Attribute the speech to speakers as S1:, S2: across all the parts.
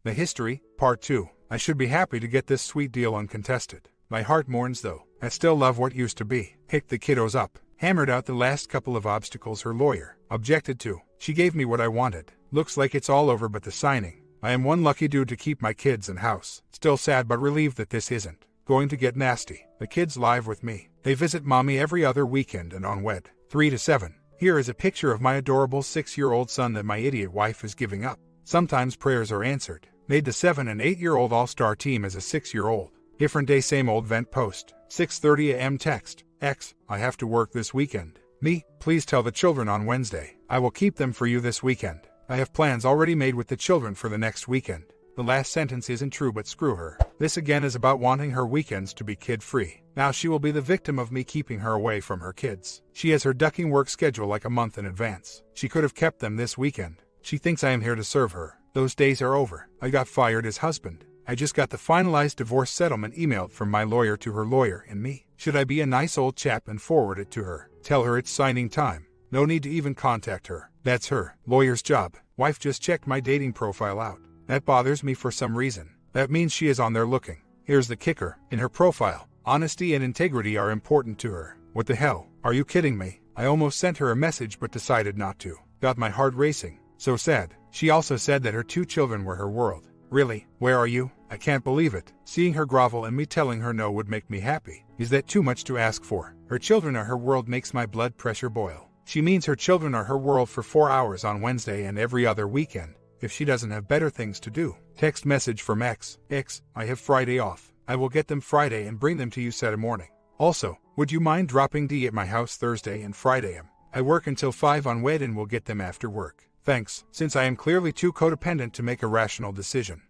S1: The history, part 2. I should be happy to get this sweet deal uncontested. My heart mourns though. I still love what used to be. Picked the kiddos up. Hammered out the last couple of obstacles her lawyer objected to. She gave me what I wanted. Looks like it's all over but the signing. I am one lucky dude to keep my kids and house. Still sad but relieved that this isn't going to get nasty. The kids live with me. They visit mommy every other weekend and on WED 3 to 7. Here is a picture of my adorable 6-year-old son that my idiot wife is giving up. Sometimes prayers are answered. Made the 7 and 8-year-old all-star team as a 6-year-old. Different day, same old vent post. 6:30 a.m. text. X, I have to work this weekend. Me, please tell the children on Wednesday. I will keep them for you this weekend. I have plans already made with the children for the next weekend. The last sentence isn't true but screw her. This again is about wanting her weekends to be kid-free. Now she will be the victim of me keeping her away from her kids. She has her ducking work schedule like a month in advance. She could have kept them this weekend. She thinks I am here to serve her. Those days are over. I got fired as husband. I just got the finalized divorce settlement emailed from my lawyer to her lawyer and me. Should I be a nice old chap and forward it to her? Tell her it's signing time. No need to even contact her. That's her lawyer's job. Wife just checked my dating profile out. That bothers me for some reason. That means she is on there looking. Here's the kicker. In her profile, honesty and integrity are important to her. What the hell? Are you kidding me? I almost sent her a message but decided not to. Got my heart racing. So sad. She also said that her 2 children were her world. Really? Where are you? I can't believe it. Seeing her grovel and me telling her no would make me happy. Is that too much to ask for? Her children are her world makes my blood pressure boil. She means her children are her world for 4 hours on Wednesday and every other weekend. If she doesn't have better things to do. Text message from X. X, I have Friday off. I will get them Friday and bring them to you Saturday morning. Also, would you mind dropping D at my house Thursday and Friday? I work until 5 on WED and will get them after work. Thanks, since I am clearly too codependent to make a rational decision.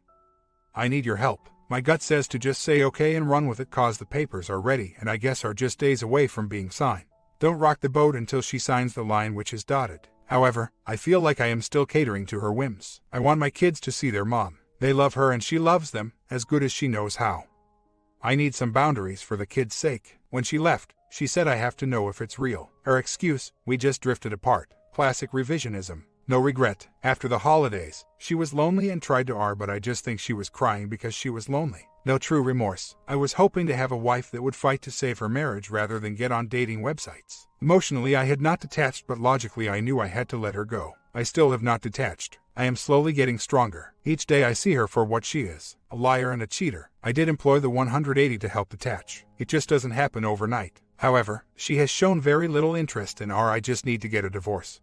S1: I need your help. My gut says to just say okay and run with it cause the papers are ready and I guess are just days away from being signed. Don't rock the boat until she signs the line which is dotted. However, I feel like I am still catering to her whims. I want my kids to see their mom. They love her and she loves them, as good as she knows how. I need some boundaries for the kids' sake. When she left, she said I have to know if it's real. Her excuse, we just drifted apart. Classic revisionism. No regret. After the holidays, she was lonely and tried to but I just think she was crying because she was lonely. No true remorse. I was hoping to have a wife that would fight to save her marriage rather than get on dating websites. Emotionally I had not detached but logically I knew I had to let her go. I still have not detached. I am slowly getting stronger. Each day I see her for what she is, a liar and a cheater. I did employ the 180 to help detach. It just doesn't happen overnight. However, she has shown very little interest in I just need to get a divorce.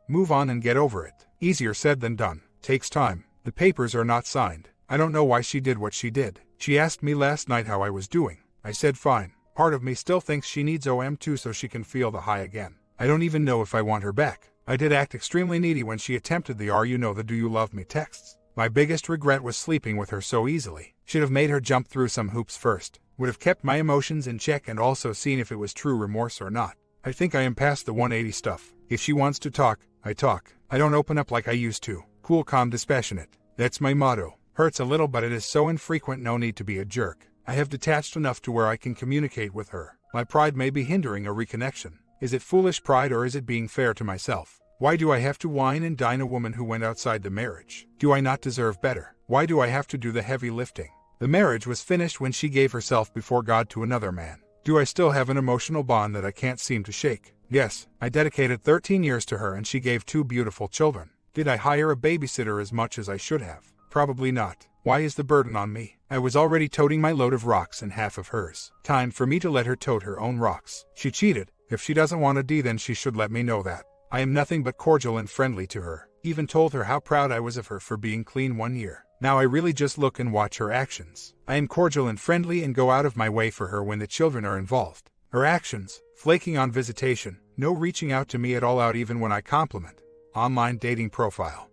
S1: Move on and get over it. Easier said than done. Takes time. The papers are not signed. I don't know why she did what she did. She asked me last night how I was doing. I said fine. Part of me still thinks she needs OM2 so she can feel the high again. I don't even know if I want her back. I did act extremely needy when she attempted the "Are you know the do you love me" texts. My biggest regret was sleeping with her so easily. Should have made her jump through some hoops first. Would have kept my emotions in check and also seen if it was true remorse or not. I think I am past the 180 stuff. If she wants to talk, I talk. I don't open up like I used to. Cool, calm, dispassionate. That's my motto. Hurts a little but it is so infrequent no need to be a jerk. I have detached enough to where I can communicate with her. My pride may be hindering a reconnection. Is it foolish pride or is it being fair to myself? Why do I have to wine and dine a woman who went outside the marriage? Do I not deserve better? Why do I have to do the heavy lifting? The marriage was finished when she gave herself before God to another man. Do I still have an emotional bond that I can't seem to shake? Yes, I dedicated 13 years to her and she gave 2 beautiful children. Did I hire a babysitter as much as I should have? Probably not. Why is the burden on me? I was already toting my load of rocks and half of hers. Time for me to let her tote her own rocks. She cheated. If she doesn't want a D then she should let me know that. I am nothing but cordial and friendly to her. Even told her how proud I was of her for being clean 1 year. Now I really just look and watch her actions. I am cordial and friendly and go out of my way for her when the children are involved. Her actions, flaking on visitation, no reaching out to me at all out even when I compliment. Online dating profile.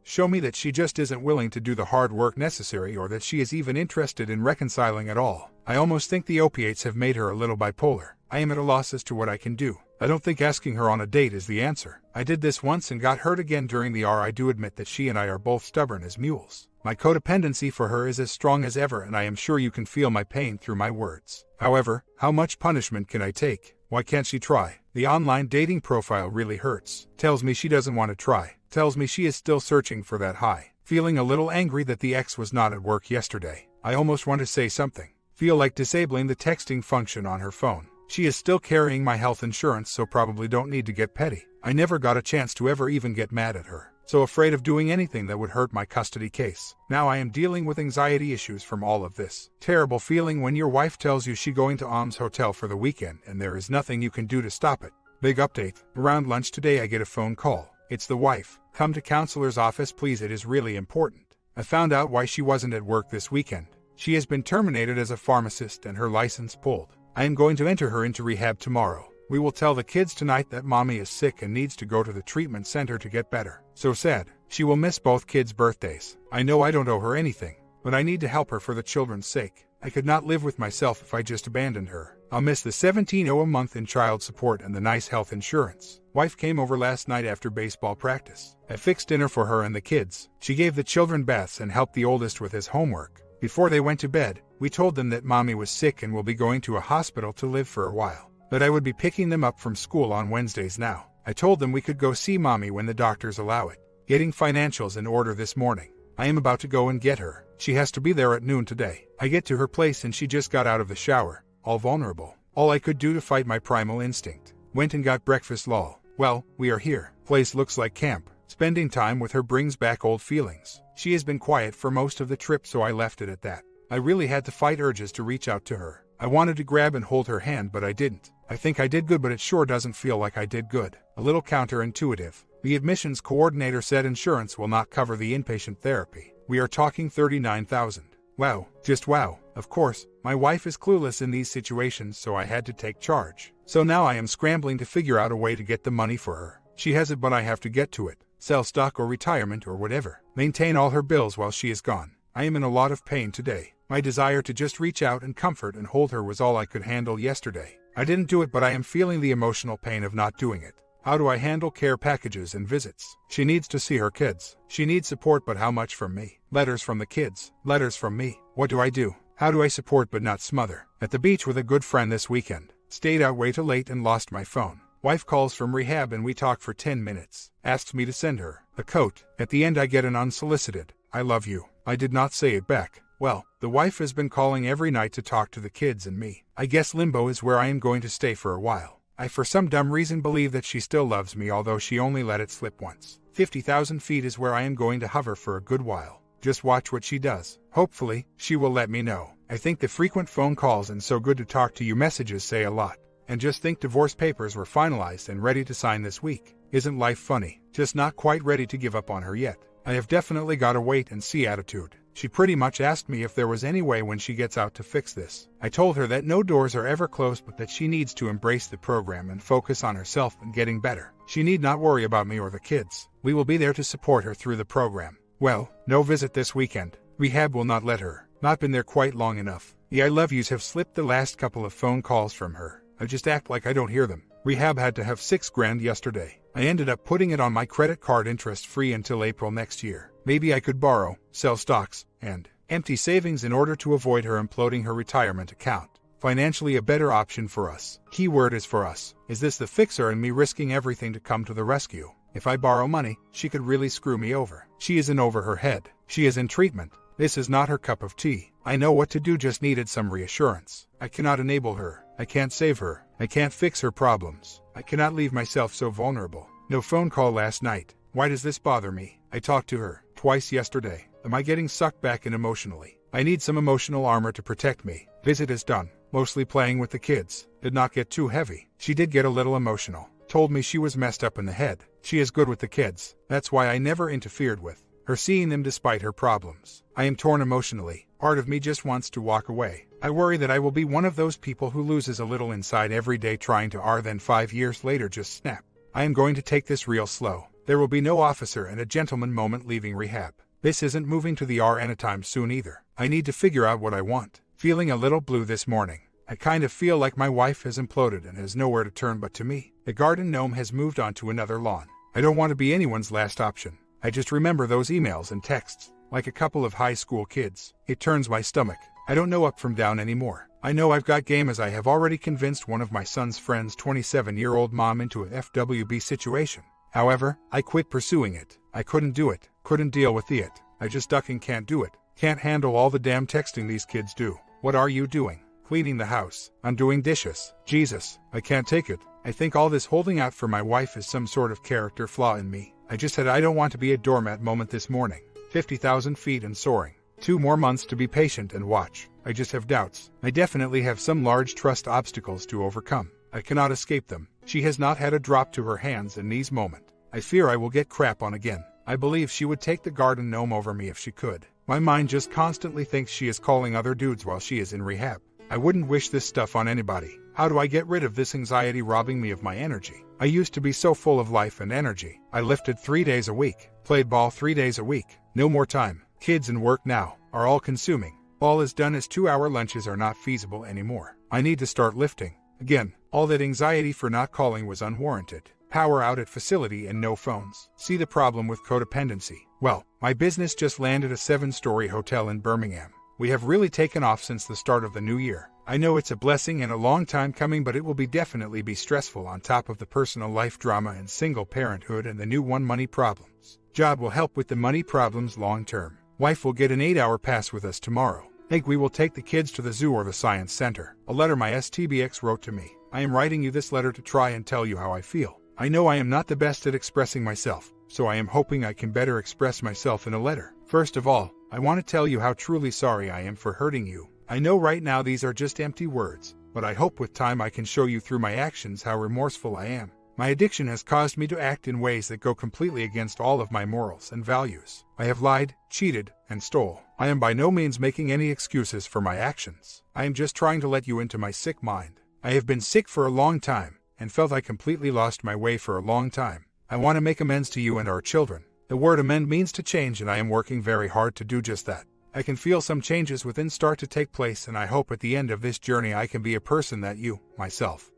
S1: Show me that she just isn't willing to do the hard work necessary or that she is even interested in reconciling at all. I almost think the opiates have made her a little bipolar. I am at a loss as to what I can do. I don't think asking her on a date is the answer. I did this once and got hurt again during the I do admit that she and I are both stubborn as mules. My codependency for her is as strong as ever and I am sure you can feel my pain through my words. However, how much punishment can I take? Why can't she try? The online dating profile really hurts. Tells me she doesn't want to try. Tells me she is still searching for that high. Feeling a little angry that the ex was not at work yesterday. I almost want to say something. Feel like disabling the texting function on her phone. She is still carrying my health insurance, so probably don't need to get petty. I never got a chance to ever even get mad at her. So afraid of doing anything that would hurt my custody case. Now I am dealing with anxiety issues from all of this. Terrible feeling when your wife tells you she's going to Om's hotel for the weekend and there is nothing you can do to stop it. Big update. Around lunch today I get a phone call. It's the wife. Come to counselor's office please, it is really important. I found out why she wasn't at work this weekend. She has been terminated as a pharmacist and her license pulled. I am going to enter her into rehab tomorrow. We will tell the kids tonight that mommy is sick and needs to go to the treatment center to get better. So sad. She will miss both kids' birthdays. I know I don't owe her anything, but I need to help her for the children's sake. I could not live with myself if I just abandoned her. I'll miss the $17 a month in child support and the nice health insurance. Wife came over last night after baseball practice. I fixed dinner for her and the kids. She gave the children baths and helped the oldest with his homework. Before they went to bed, we told them that mommy was sick and will be going to a hospital to live for a while. That I would be picking them up from school on Wednesdays now. I told them we could go see mommy when the doctors allow it. Getting financials in order this morning. I am about to go and get her. She has to be there at noon today. I get to her place and she just got out of the shower, all vulnerable. All I could do to fight my primal instinct. Went and got breakfast lol. Well, we are here. Place looks like camp. Spending time with her brings back old feelings. She has been quiet for most of the trip, so I left it at that. I really had to fight urges to reach out to her. I wanted to grab and hold her hand, but I didn't. I think I did good, but it sure doesn't feel like I did good. A little counterintuitive. The admissions coordinator said insurance will not cover the inpatient therapy. We are talking $39,000. Wow, just wow. Of course, my wife is clueless in these situations, so I had to take charge. So now I am scrambling to figure out a way to get the money for her. She has it, but I have to get to it. Sell stock or retirement or whatever. Maintain all her bills while she is gone. I am in a lot of pain today. My desire to just reach out and comfort and hold her was all I could handle yesterday. I didn't do it, but I am feeling the emotional pain of not doing it. How do I handle care packages and visits? She needs to see her kids. She needs support, but how much from me? Letters from the kids. Letters from me. What do I do? How do I support but not smother? At the beach with a good friend this weekend. Stayed out way too late and lost my phone. Wife calls from rehab and we talk for 10 minutes. Asks me to send her a coat. At the end I get an unsolicited, "I love you." I did not say it back. Well, the wife has been calling every night to talk to the kids and me. I guess limbo is where I am going to stay for a while. I for some dumb reason believe that she still loves me, although she only let it slip once. 50,000 feet is where I am going to hover for a good while. Just watch what she does. Hopefully, she will let me know. I think the frequent phone calls and "so good to talk to you" messages say a lot. And just think divorce papers were finalized and ready to sign this week. Isn't life funny? Just not quite ready to give up on her yet. I have definitely got a wait and see attitude. She pretty much asked me if there was any way when she gets out to fix this. I told her that no doors are ever closed, but that she needs to embrace the program and focus on herself and getting better. She need not worry about me or the kids. We will be there to support her through the program. Well, no visit this weekend. Rehab will not let her. Not been there quite long enough. The "I love yous" have slipped the last couple of phone calls from her. I just act like I don't hear them. Rehab had to have $6,000 yesterday. I ended up putting it on my credit card interest-free until April next year. Maybe I could borrow, sell stocks, and empty savings in order to avoid her imploding her retirement account. Financially a better option for us. Keyword is for us. Is this the fixer and me risking everything to come to the rescue? If I borrow money, she could really screw me over. She is in over her head. She is in treatment. This is not her cup of tea. I know what to do, just needed some reassurance. I cannot enable her. I can't save her. I can't fix her problems. I cannot leave myself so vulnerable. No phone call last night. Why does this bother me? I talked to her twice yesterday. Am I getting sucked back in emotionally? I need some emotional armor to protect me. Visit is done. Mostly playing with the kids. Did not get too heavy. She did get a little emotional. Told me she was messed up in the head. She is good with the kids. That's why I never interfered with her seeing them despite her problems. I am torn emotionally. Part of me just wants to walk away. I worry that I will be one of those people who loses a little inside every day trying to then 5 years later just snap. I am going to take this real slow. There will be no officer and a gentleman moment leaving rehab. This isn't moving to the anytime soon either. I need to figure out what I want. Feeling a little blue this morning. I kind of feel like my wife has imploded and has nowhere to turn but to me. The garden gnome has moved on to another lawn. I don't want to be anyone's last option. I just remember those emails and texts, like a couple of high school kids. It turns my stomach. I don't know up from down anymore. I know I've got game, as I have already convinced one of my son's friends' 27-year-old mom into a FWB situation. However, I quit pursuing it. I couldn't do it. Couldn't deal with it. I just duck and can't do it. Can't handle all the damn texting these kids do. What are you doing? Cleaning the house. Undoing dishes. Jesus, I can't take it. I think all this holding out for my wife is some sort of character flaw in me. I just had I don't want to be a doormat moment this morning. 50,000 feet and soaring. 2 more months to be patient and watch. I just have doubts. I definitely have some large trust obstacles to overcome. I cannot escape them. She has not had a drop to her hands and knees moment. I fear I will get crap on again. I believe she would take the garden gnome over me if she could. My mind just constantly thinks she is calling other dudes while she is in rehab. I wouldn't wish this stuff on anybody. How do I get rid of this anxiety robbing me of my energy? I used to be so full of life and energy. I lifted 3 days a week, played ball 3 days a week. No more time. Kids and work now are all consuming. All is done as 2-hour lunches are not feasible anymore. I need to start lifting. Again, all that anxiety for not calling was unwarranted. Power out at facility and no phones. See the problem with codependency? Well, my business just landed a 7-story hotel in Birmingham. We have really taken off since the start of the new year. I know it's a blessing and a long time coming, but it will definitely be stressful on top of the personal life drama and single parenthood and the new one money problems. Job will help with the money problems long term. Wife will get an 8-hour pass with us tomorrow. Think we will take the kids to the zoo or the science center. A letter my STBX wrote to me. I am writing you this letter to try and tell you how I feel. I know I am not the best at expressing myself, so I am hoping I can better express myself in a letter. First of all, I want to tell you how truly sorry I am for hurting you. I know right now these are just empty words, but I hope with time I can show you through my actions how remorseful I am. My addiction has caused me to act in ways that go completely against all of my morals and values. I have lied, cheated, and stole. I am by no means making any excuses for my actions. I am just trying to let you into my sick mind. I have been sick for a long time, and felt I completely lost my way for a long time. I want to make amends to you and our children. The word amend means to change, and I am working very hard to do just that. I can feel some changes within start to take place, and I hope at the end of this journey I can be a person that you, myself,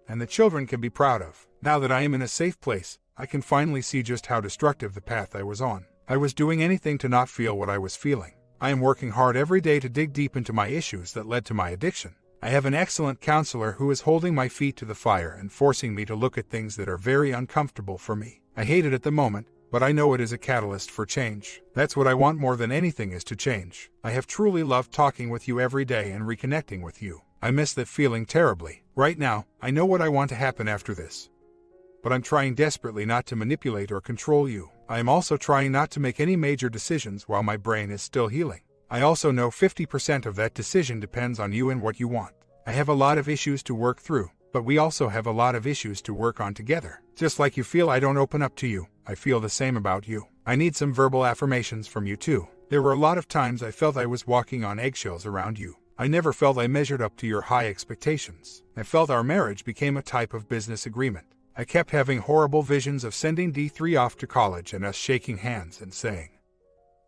S1: and the children can be proud of. Now that I am in a safe place, I can finally see just how destructive the path I was on. I was doing anything to not feel what I was feeling. I am working hard every day to dig deep into my issues that led to my addiction. I have an excellent counselor who is holding my feet to the fire and forcing me to look at things that are very uncomfortable for me. I hate it at the moment, but I know it is a catalyst for change. That's what I want more than anything, is to change. I have truly loved talking with you every day and reconnecting with you. I miss that feeling terribly. Right now, I know what I want to happen after this, but I'm trying desperately not to manipulate or control you. I am also trying not to make any major decisions while my brain is still healing. I also know 50% of that decision depends on you and what you want. I have a lot of issues to work through, but we also have a lot of issues to work on together. Just like you feel I don't open up to you, I feel the same about you. I need some verbal affirmations from you too. There were a lot of times I felt I was walking on eggshells around you. I never felt I measured up to your high expectations. I felt our marriage became a type of business agreement. I kept having horrible visions of sending D3 off to college and us shaking hands and saying,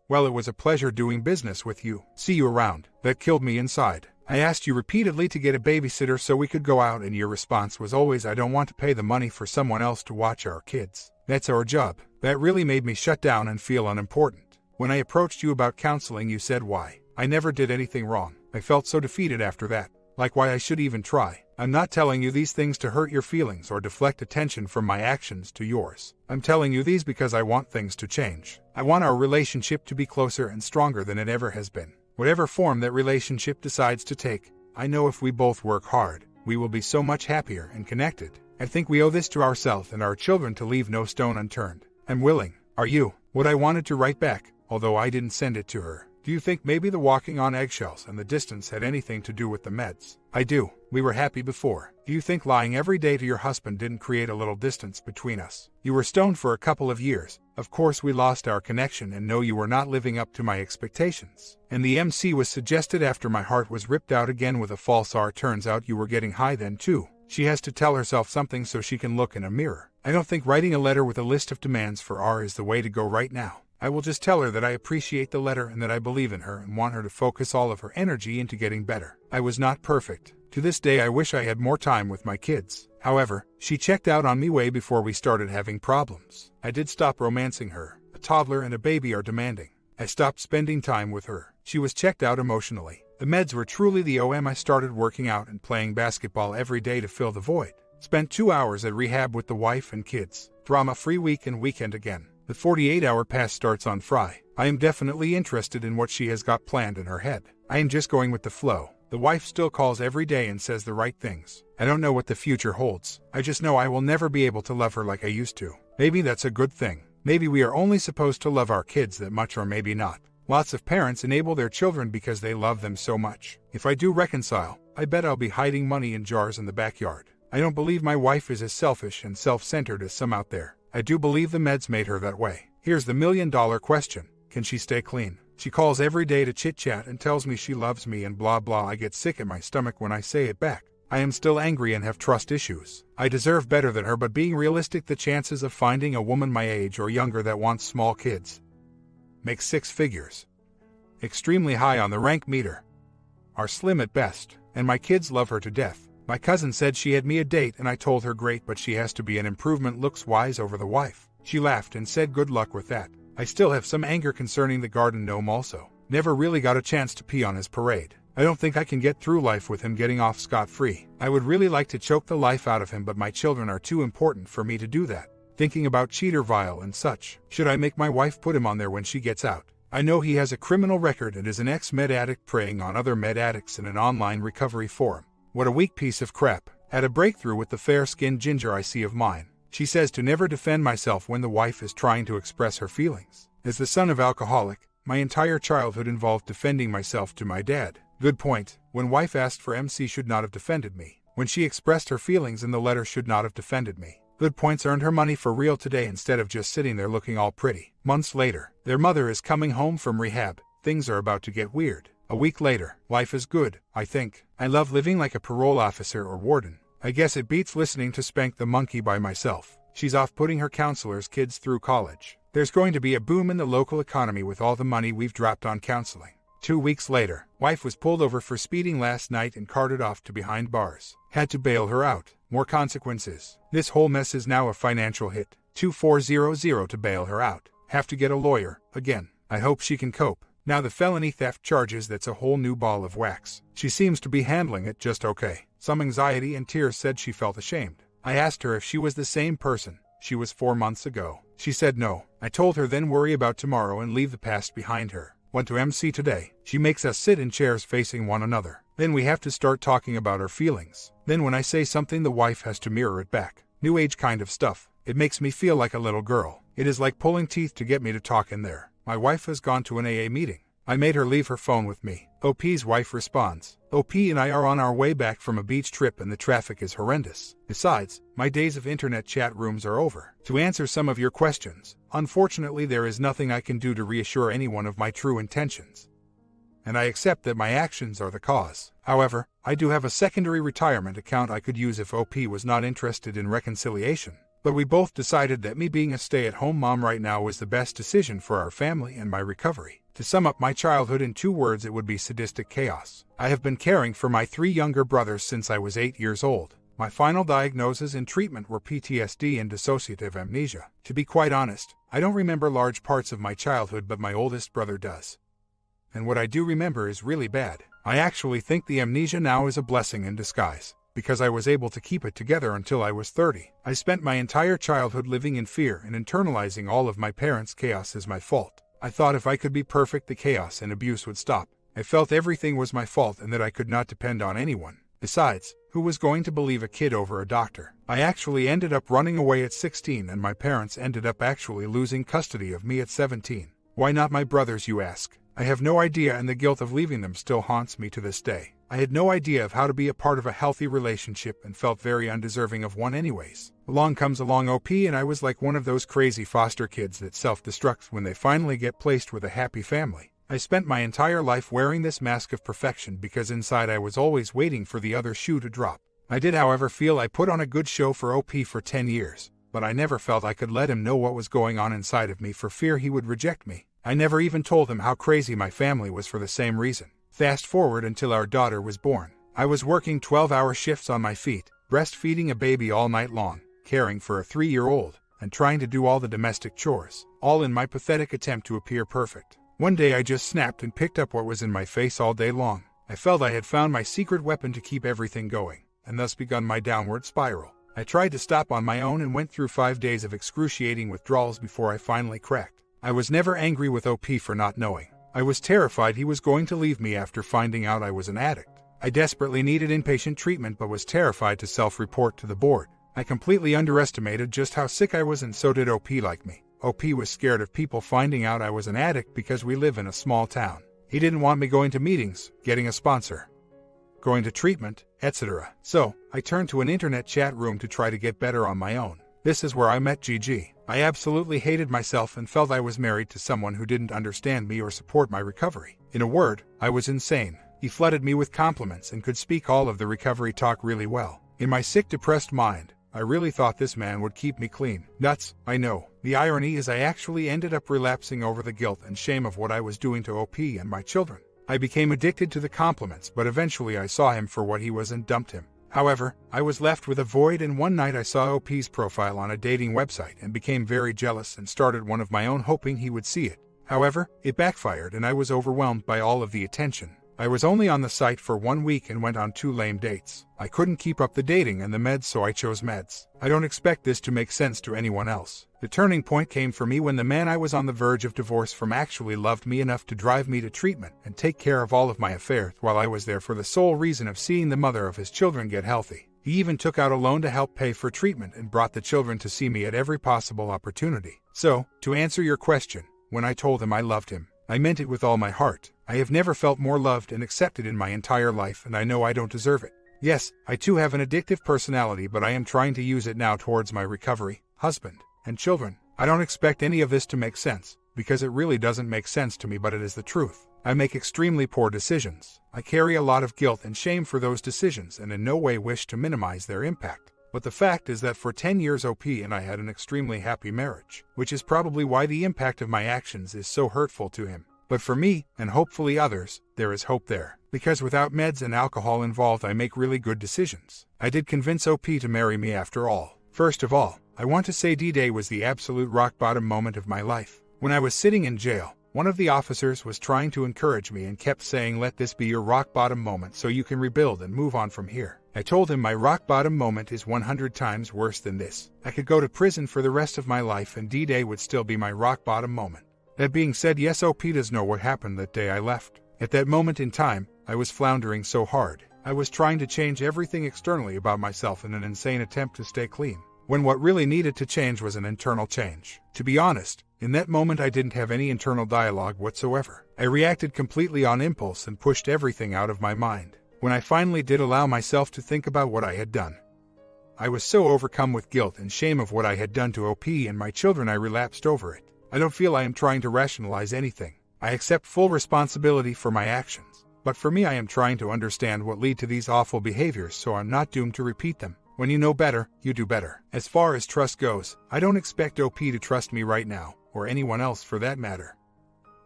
S1: "Well, it was a pleasure doing business with you. See you around." That killed me inside. I asked you repeatedly to get a babysitter so we could go out, and your response was always, "I don't want to pay the money for someone else to watch our kids. That's our job." That really made me shut down and feel unimportant. When I approached you about counseling, you said why. I never did anything wrong. I felt so defeated after that. Like why I should even try. I'm not telling you these things to hurt your feelings or deflect attention from my actions to yours. I'm telling you these because I want things to change. I want our relationship to be closer and stronger than it ever has been. Whatever form that relationship decides to take, I know if we both work hard, we will be so much happier and connected. I think we owe this to ourselves and our children to leave no stone unturned. I'm willing. Are you? What I wanted to write back, although I didn't send it to her. Do you think maybe the walking on eggshells and the distance had anything to do with the meds? I do. We were happy before. Do you think lying every day to your husband didn't create a little distance between us? You were stoned for a couple of years. Of course we lost our connection, and no, you were not living up to my expectations. And the MC was suggested after my heart was ripped out again with a false R. Turns out you were getting high then too. She has to tell herself something so she can look in a mirror. I don't think writing a letter with a list of demands for R is the way to go right now. I will just tell her that I appreciate the letter and that I believe in her and want her to focus all of her energy into getting better. I was not perfect. To this day I wish I had more time with my kids. However, she checked out on me way before we started having problems. I did stop romancing her. A toddler and a baby are demanding. I stopped spending time with her. She was checked out emotionally. The meds were truly the OM. I started working out and playing basketball every day to fill the void. Spent 2 hours at rehab with the wife and kids. Drama-free week and weekend again. The 48-hour pass starts on Fry. I am definitely interested in what she has got planned in her head. I am just going with the flow. The wife still calls every day and says the right things. I don't know what the future holds. I just know I will never be able to love her like I used to. Maybe that's a good thing. Maybe we are only supposed to love our kids that much, or maybe not. Lots of parents enable their children because they love them so much. If I do reconcile, I bet I'll be hiding money in jars in the backyard. I don't believe my wife is as selfish and self-centered as some out there. I do believe the meds made her that way. Here's the million-dollar question. Can she stay clean? She calls every day to chit-chat and tells me she loves me and blah blah. I get sick at my stomach when I say it back. I am still angry and have trust issues. I deserve better than her, but being realistic, the chances of finding a woman my age or younger that wants small kids makes 6 figures extremely high on the rank meter are slim at best, and my kids love her to death. My cousin said she had me a date and I told her great, but she has to be an improvement looks-wise over the wife. She laughed and said good luck with that. I still have some anger concerning the garden gnome also. Never really got a chance to pee on his parade. I don't think I can get through life with him getting off scot-free. I would really like to choke the life out of him, but my children are too important for me to do that. Thinking about Cheaterville and such. Should I make my wife put him on there when she gets out? I know he has a criminal record and is an ex-med addict preying on other med addicts in an online recovery forum. What a weak piece of crap. Had a breakthrough with the fair-skinned ginger I see of mine. She says to never defend myself when the wife is trying to express her feelings. As the son of alcoholic, my entire childhood involved defending myself to my dad. Good point. When wife asked for MC, should not have defended me. When she expressed her feelings in the letter, should not have defended me. Good points. Earned her money for real today instead of just sitting there looking all pretty. Months later, their mother is coming home from rehab. Things are about to get weird. A week later, life is good, I think. I love living like a parole officer or warden. I guess it beats listening to Spank the Monkey by myself. She's off putting her counselor's kids through college. There's going to be a boom in the local economy with all the money we've dropped on counseling. 2 weeks later, wife was pulled over for speeding last night and carted off to behind bars. Had to bail her out. More consequences. This whole mess is now a financial hit. 2400 to bail her out. Have to get a lawyer, again. I hope she can cope. Now the felony theft charges, that's a whole new ball of wax. She seems to be handling it just okay. Some anxiety and tears, said she felt ashamed. I asked her if she was the same person she was 4 months ago. She said no. I told her then worry about tomorrow and leave the past behind her. Went to MC today. She makes us sit in chairs facing one another. Then we have to start talking about our feelings. Then when I say something, the wife has to mirror it back. New age kind of stuff. It makes me feel like a little girl. It is like pulling teeth to get me to talk in there. My wife has gone to an AA meeting. I made her leave her phone with me. OP's wife responds. OP and I are on our way back from a beach trip and the traffic is horrendous. Besides, my days of internet chat rooms are over. To answer some of your questions, unfortunately there is nothing I can do to reassure anyone of my true intentions. And I accept that my actions are the cause. However, I do have a secondary retirement account I could use if OP was not interested in reconciliation. But we both decided that me being a stay-at-home mom right now was the best decision for our family and my recovery. To sum up my childhood in 2 words, it would be sadistic chaos. I have been caring for my 3 younger brothers since I was 8 years old. My final diagnoses and treatment were PTSD and dissociative amnesia. To be quite honest, I don't remember large parts of my childhood, but my oldest brother does. And what I do remember is really bad. I actually think the amnesia now is a blessing in disguise, because I was able to keep it together until I was 30. I spent my entire childhood living in fear and internalizing all of my parents' chaos as my fault. I thought if I could be perfect, the chaos and abuse would stop. I felt everything was my fault and that I could not depend on anyone. Besides, who was going to believe a kid over a doctor? I actually ended up running away at 16 and my parents ended up actually losing custody of me at 17. Why not my brothers, you ask? I have no idea, and the guilt of leaving them still haunts me to this day. I had no idea of how to be a part of a healthy relationship and felt very undeserving of one anyways. Along comes along OP and I was like one of those crazy foster kids that self-destruct when they finally get placed with a happy family. I spent my entire life wearing this mask of perfection because inside I was always waiting for the other shoe to drop. I did, however, feel I put on a good show for OP for 10 years, but I never felt I could let him know what was going on inside of me for fear he would reject me. I never even told him how crazy my family was for the same reason. Fast forward until our daughter was born. I was working 12-hour shifts on my feet, breastfeeding a baby all night long, caring for a 3-year-old, and trying to do all the domestic chores, all in my pathetic attempt to appear perfect. One day I just snapped and picked up what was in my face all day long. I felt I had found my secret weapon to keep everything going, and thus begun my downward spiral. I tried to stop on my own and went through 5 days of excruciating withdrawals before I finally cracked. I was never angry with OP for not knowing. I was terrified he was going to leave me after finding out I was an addict. I desperately needed inpatient treatment but was terrified to self-report to the board. I completely underestimated just how sick I was, and so did OP like me. OP was scared of people finding out I was an addict because we live in a small town. He didn't want me going to meetings, getting a sponsor, going to treatment, etc. So, I turned to an internet chat room to try to get better on my own. This is where I met Gigi. I absolutely hated myself and felt I was married to someone who didn't understand me or support my recovery. In a word, I was insane. He flooded me with compliments and could speak all of the recovery talk really well. In my sick, depressed mind, I really thought this man would keep me clean. Nuts, I know. The irony is I actually ended up relapsing over the guilt and shame of what I was doing to OP and my children. I became addicted to the compliments, but eventually I saw him for what he was and dumped him. However, I was left with a void, and one night I saw OP's profile on a dating website and became very jealous and started one of my own, hoping he would see it. However, it backfired and I was overwhelmed by all of the attention. I was only on the site for 1 week and went on 2 lame dates. I couldn't keep up the dating and the meds, so I chose meds. I don't expect this to make sense to anyone else. The turning point came for me when the man I was on the verge of divorce from actually loved me enough to drive me to treatment and take care of all of my affairs while I was there for the sole reason of seeing the mother of his children get healthy. He even took out a loan to help pay for treatment and brought the children to see me at every possible opportunity. So, to answer your question, when I told him I loved him, I meant it with all my heart. I have never felt more loved and accepted in my entire life, and I know I don't deserve it. Yes, I too have an addictive personality, but I am trying to use it now towards my recovery, husband, and children. I don't expect any of this to make sense, because it really doesn't make sense to me, but it is the truth. I make extremely poor decisions. I carry a lot of guilt and shame for those decisions and in no way wish to minimize their impact. But the fact is that for 10 years OP and I had an extremely happy marriage, which is probably why the impact of my actions is so hurtful to him. But for me, and hopefully others, there is hope there. Because without meds and alcohol involved, I make really good decisions. I did convince OP to marry me after all. First of all, I want to say D-Day was the absolute rock bottom moment of my life. When I was sitting in jail, one of the officers was trying to encourage me and kept saying, "Let this be your rock bottom moment so you can rebuild and move on from here." I told him my rock bottom moment is 100 times worse than this. I could go to prison for the rest of my life and D-Day would still be my rock bottom moment. That being said, yes, OP does know what happened that day I left. At that moment in time, I was floundering so hard. I was trying to change everything externally about myself in an insane attempt to stay clean, when what really needed to change was an internal change. To be honest, in that moment I didn't have any internal dialogue whatsoever. I reacted completely on impulse and pushed everything out of my mind. When I finally did allow myself to think about what I had done, I was so overcome with guilt and shame of what I had done to OP and my children I relapsed over it. I don't feel I am trying to rationalize anything. I accept full responsibility for my actions. But for me, I am trying to understand what led to these awful behaviors so I'm not doomed to repeat them. When you know better, you do better. As far as trust goes, I don't expect OP to trust me right now, or anyone else for that matter.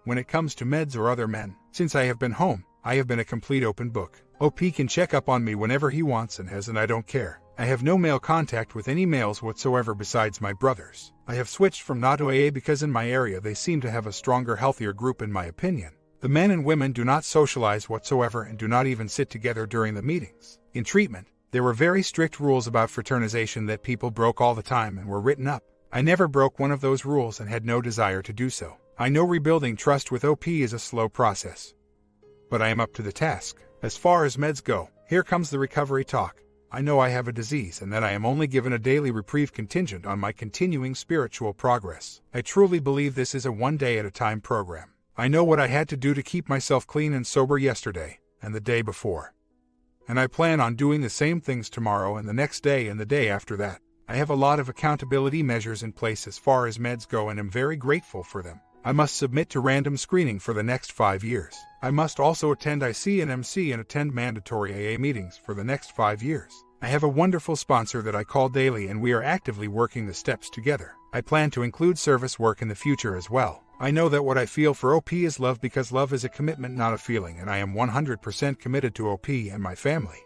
S1: When it comes to meds or other men, since I have been home, I have been a complete open book. OP can check up on me whenever he wants and has, and I don't care. I have no male contact with any males whatsoever besides my brothers. I have switched from NA to AA because in my area they seem to have a stronger, healthier group in my opinion. The men and women do not socialize whatsoever and do not even sit together during the meetings. In treatment, there were very strict rules about fraternization that people broke all the time and were written up. I never broke one of those rules and had no desire to do so. I know rebuilding trust with OP is a slow process, but I am up to the task. As far as meds go, here comes the recovery talk. I know I have a disease and that I am only given a daily reprieve contingent on my continuing spiritual progress. I truly believe this is a one-day-at-a-time program. I know what I had to do to keep myself clean and sober yesterday and the day before, and I plan on doing the same things tomorrow and the next day and the day after that. I have a lot of accountability measures in place as far as meds go and am very grateful for them. I must submit to random screening for the next 5 years. I must also attend IC and MC and attend mandatory AA meetings for the next 5 years. I have a wonderful sponsor that I call daily and we are actively working the steps together. I plan to include service work in the future as well. I know that what I feel for OP is love because love is a commitment, not a feeling, and I am 100% committed to OP and my family.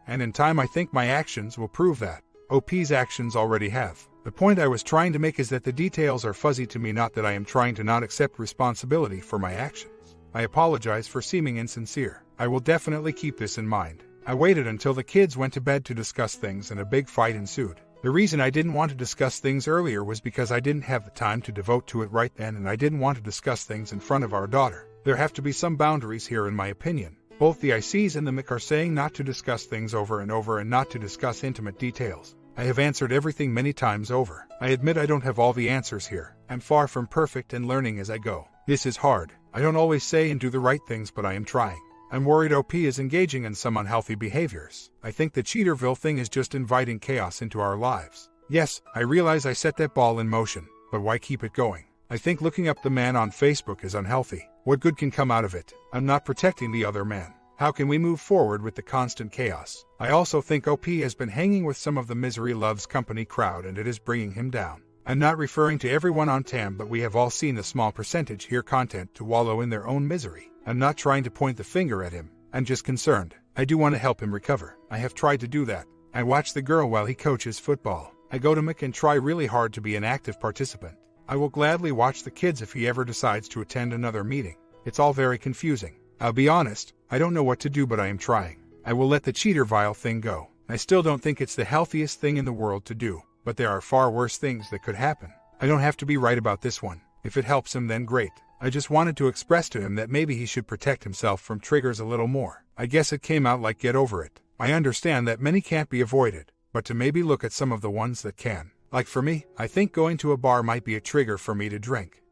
S1: And in time I think my actions will prove that. OP's actions already have. The point I was trying to make is that the details are fuzzy to me, not that I am trying to not accept responsibility for my actions. I apologize for seeming insincere. I will definitely keep this in mind. I waited until the kids went to bed to discuss things and a big fight ensued. The reason I didn't want to discuss things earlier was because I didn't have the time to devote to it right then, and I didn't want to discuss things in front of our daughter. There have to be some boundaries here in my opinion. Both the ICs and the MIC are saying not to discuss things over and over and not to discuss intimate details. I have answered everything many times over. I admit I don't have all the answers here. I'm far from perfect and learning as I go. This is hard. I don't always say and do the right things, but I am trying. I'm worried OP is engaging in some unhealthy behaviors. I think the Cheaterville thing is just inviting chaos into our lives. Yes, I realize I set that ball in motion, but why keep it going? I think looking up the man on Facebook is unhealthy. What good can come out of it? I'm not protecting the other man. How can we move forward with the constant chaos? I also think OP has been hanging with some of the Misery Loves Company crowd and it is bringing him down. I'm not referring to everyone on TAM, but we have all seen a small percentage here content to wallow in their own misery. I'm not trying to point the finger at him. I'm just concerned. I do want to help him recover. I have tried to do that. I watch the girl while he coaches football. I go to Mick and try really hard to be an active participant. I will gladly watch the kids if he ever decides to attend another meeting. It's all very confusing. I'll be honest, I don't know what to do, but I am trying. I will let the Cheaterville thing go. I still don't think it's the healthiest thing in the world to do, but there are far worse things that could happen. I don't have to be right about this one. If it helps him, then great. I just wanted to express to him that maybe he should protect himself from triggers a little more. I guess it came out like get over it. I understand that many can't be avoided, but to maybe look at some of the ones that can. Like for me, I think going to a bar might be a trigger for me to drink.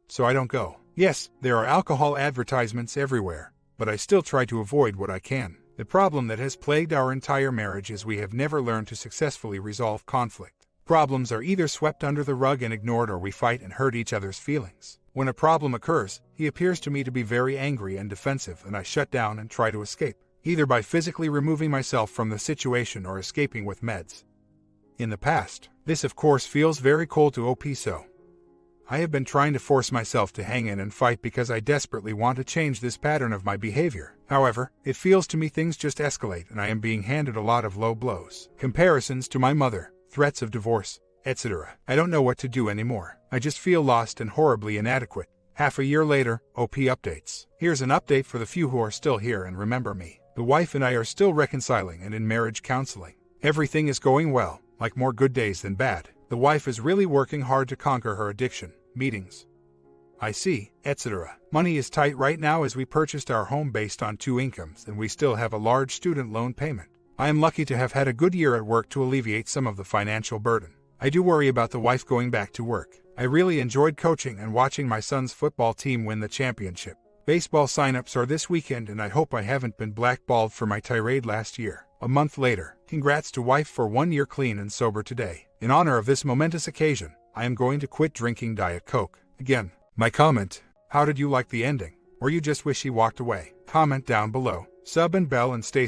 S1: So I don't go. Yes, there are alcohol advertisements everywhere, but I still try to avoid what I can. The problem that has plagued our entire marriage is we have never learned to successfully resolve conflict. Problems are either swept under the rug and ignored, or we fight and hurt each other's feelings. When a problem occurs, he appears to me to be very angry and defensive, and I shut down and try to escape, either by physically removing myself from the situation or escaping with meds. In the past, this of course feels very cold to OP, so I have been trying to force myself to hang in and fight because I desperately want to change this pattern of my behavior. However, it feels to me things just escalate and I am being handed a lot of low blows. Comparisons to my mother, threats of divorce, etc. I don't know what to do anymore. I just feel lost and horribly inadequate. Half a year later, OP updates. Here's an update for the few who are still here and remember me. The wife and I are still reconciling and in marriage counseling. Everything is going well, like more good days than bad. The wife is really working hard to conquer her addiction. Meetings, I see, etc. Money is tight right now as we purchased our home based on 2 incomes and we still have a large student loan payment. I am lucky to have had a good year at work to alleviate some of the financial burden. I do worry about the wife going back to work. I really enjoyed coaching and watching my son's football team win the championship. Baseball signups are this weekend and I hope I haven't been blackballed for my tirade last year. A month later, congrats to wife for 1 year clean and sober today. In honor of this momentous occasion, I am going to quit drinking Diet Coke. Again, my comment, how did you like the ending? Or you just wish he walked away? Comment down below, sub and bell and stay